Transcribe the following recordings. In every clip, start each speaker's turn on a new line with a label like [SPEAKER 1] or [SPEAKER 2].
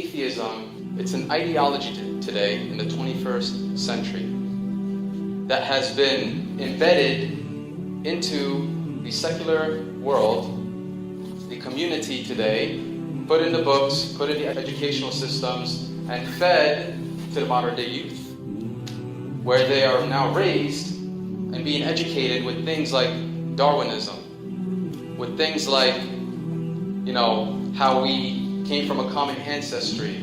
[SPEAKER 1] atheism, it's an ideology today in the 21st century that has been embedded into the secular world, the community today, put in the books, put in the educational systems, and fed to the modern day youth, where they are now raised and being educated with things like Darwinism, with things like, how we came from a common ancestry,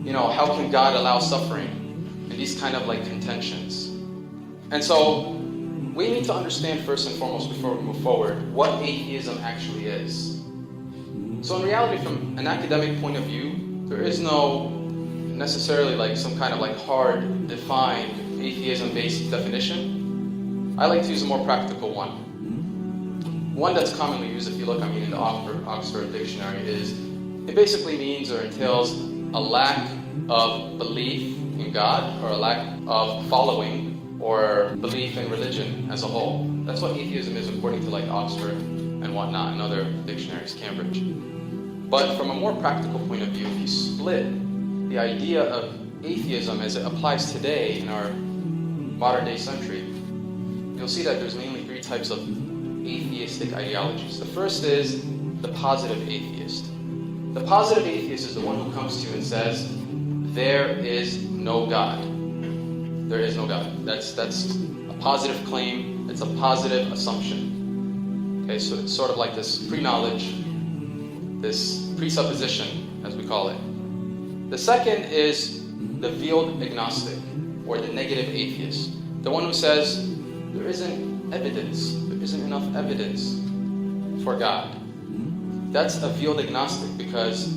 [SPEAKER 1] how can God allow suffering, and these kind of like contentions. And so we need to understand first and foremost, before we move forward, what atheism actually is. So in reality, from an academic point of view, there is no necessarily like some kind of like hard, defined atheism-based definition. I like to use a more practical one. One that's commonly used, if you look, in the Oxford Dictionary, is it basically means or entails a lack of belief in God, or a lack of following or belief in religion as a whole. That's what atheism is according to like Oxford and whatnot, and other dictionaries, Cambridge. But from a more practical point of view, if you split the idea of atheism as it applies today in our modern day century, you'll see that there's mainly three types of atheistic ideologies. The first is the positive atheist. The positive atheist is the one who comes to you and says, there is no God. There is no God. That's a positive claim. It's a positive assumption. Okay, so it's sort of like this pre-knowledge, this presupposition, as we call it. The second is the veiled agnostic, or the negative atheist. The one who says, there isn't evidence, there isn't enough evidence for God. That's a veiled agnostic because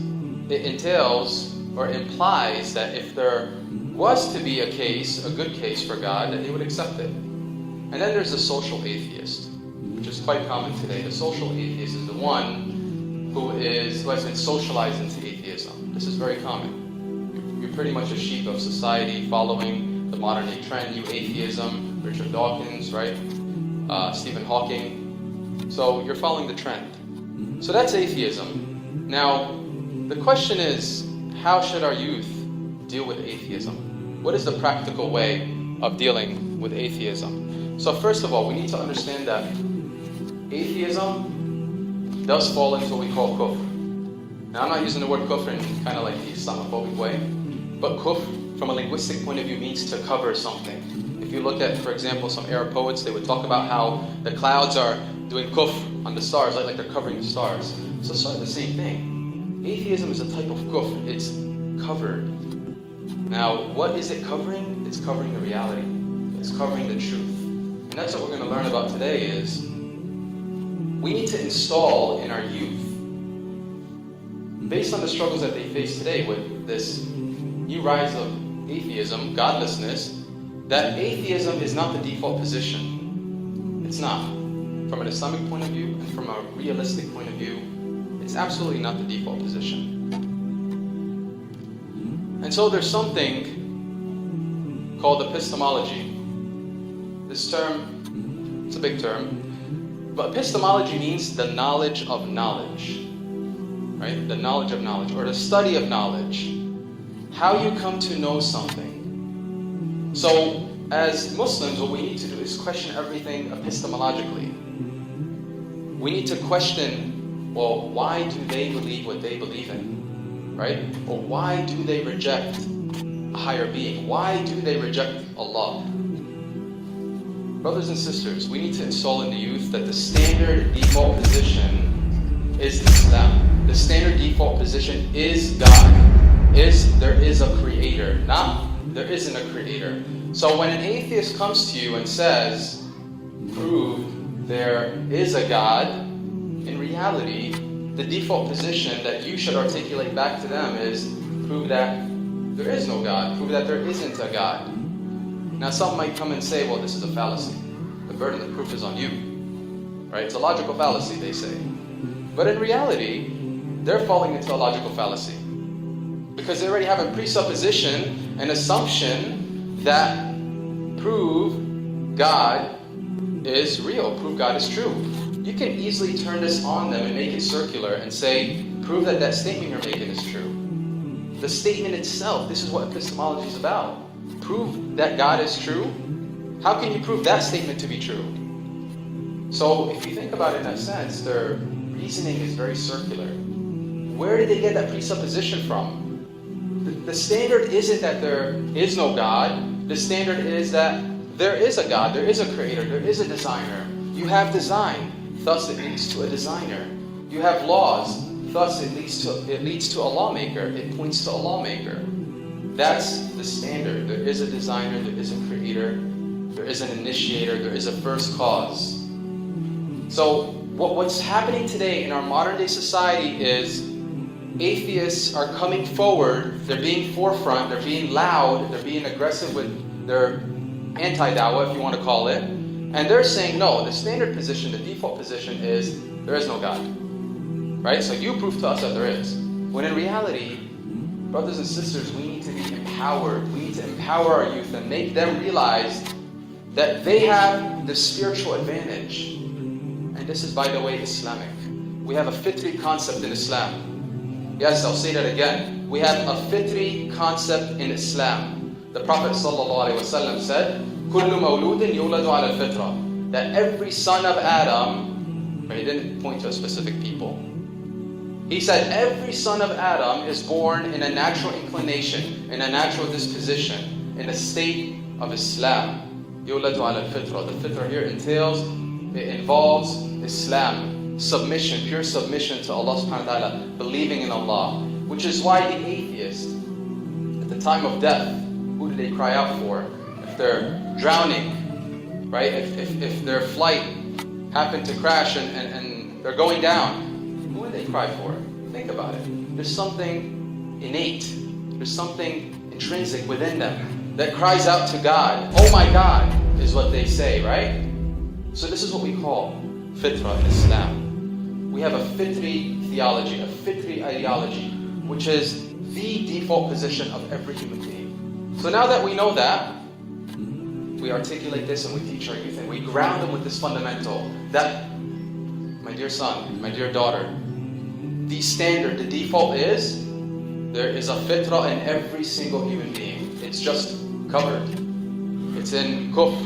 [SPEAKER 1] it entails or implies that if there was to be a good case for God, that they would accept it. And then there's the social atheist, which is quite common today. The social atheist is the one who has been socialized into atheism. This is very common. You're pretty much a sheep of society following the modern day trend, new atheism, Richard Dawkins, right? Stephen Hawking. So you're following the trend. So that's atheism. Now, the question is, how should our youth deal with atheism? What is the practical way of dealing with atheism? So first of all, we need to understand that atheism does fall into what we call kufr. Now, I'm not using the word kufr in kind of like the Islamophobic way, but kufr, from a linguistic point of view, means to cover something. If you look at, for example, some Arab poets, they would talk about how the clouds are doing kufr on the stars, like they're covering the stars. So it's sort of the same thing. Atheism is a type of kufr. It's covered. Now, what is it covering? It's covering the reality. It's covering the truth. And that's what we're going to learn about today is we need to install in our youth, based on the struggles that they face today with this new rise of atheism, godlessness, that atheism is not the default position. It's not. From an Islamic point of view and from a realistic point of view, it's absolutely not the default position. And so there's something called epistemology. This term, it's a big term, but epistemology means the knowledge of knowledge, right? The knowledge of knowledge, or the study of knowledge. How you come to know something. So, as Muslims, what we need to do is question everything epistemologically. We need to question, well, why do they believe what they believe in, right? Or why do they reject a higher being? Why do they reject Allah? Brothers and sisters, we need to install in the youth that the standard default position is Islam. The standard default position is God. There is a creator, not there isn't a creator. So when an atheist comes to you and says, prove there is a God, in reality, the default position that you should articulate back to them is prove that there is no God, prove that there isn't a God. Now some might come and say, well, this is a fallacy. The burden of proof is on you. Right? It's a logical fallacy, they say. But in reality, they're falling into a logical fallacy. Because they already have a presupposition, an assumption that prove God is real, prove God is true. You can easily turn this on them and make it circular and say, prove that that statement you're making is true. the statement itself. This is what epistemology is about. Prove that God is true. How can you prove that statement to be true? So if you think about it in that sense, their reasoning is very circular. Where did they get that presupposition from? The standard isn't that there is no God. The standard is that there is a God, there is a creator, there is a designer. You have design, thus it leads to a designer. You have laws, thus it leads to a lawmaker. It points to a lawmaker. That's the standard. There is a designer, there is a creator, there is an initiator, there is a first cause. So what's happening today in our modern day society is atheists are coming forward, they're being forefront, they're being loud, they're being aggressive with their anti-dawah, if you want to call it, and they're saying, no, the standard position, the default position is, there is no God. Right? So you prove to us that there is. When in reality, brothers and sisters, we need to be empowered. We need to empower our youth and make them realize that they have the spiritual advantage. And this is, by the way, Islamic. We have a fitri concept in Islam. Yes, I'll say that again. We have a fitri concept in Islam. The Prophet ﷺ said, كُلُّ مَوْلُودٍ يُولَدُ عَلَى الْفِطْرَةِ, that every son of Adam, but he didn't point to a specific people. He said every son of Adam is born in a natural inclination, in a natural disposition, in a state of Islam. يُولَدُ عَلى الْفِطْرَةِ. The fitrah here it involves Islam, submission, pure submission to Allah subhanahu wa ta'ala, believing in Allah. Which is why the atheist, at the time of death, who do they cry out for? If they're drowning, right? If their flight happened to crash and they're going down, who do they cry for? Think about it. There's something innate, there's something intrinsic within them that cries out to God. Oh my God, is what they say, right? So this is what we call fitrah in Islam. We have a fitri theology, a fitri ideology, which is the default position of every human being. So now that we know that, we articulate this and we teach our youth and we ground them with this fundamental that, my dear son, my dear daughter, the standard, the default is, there is a fitrah in every single human being. It's just covered. It's in kufr,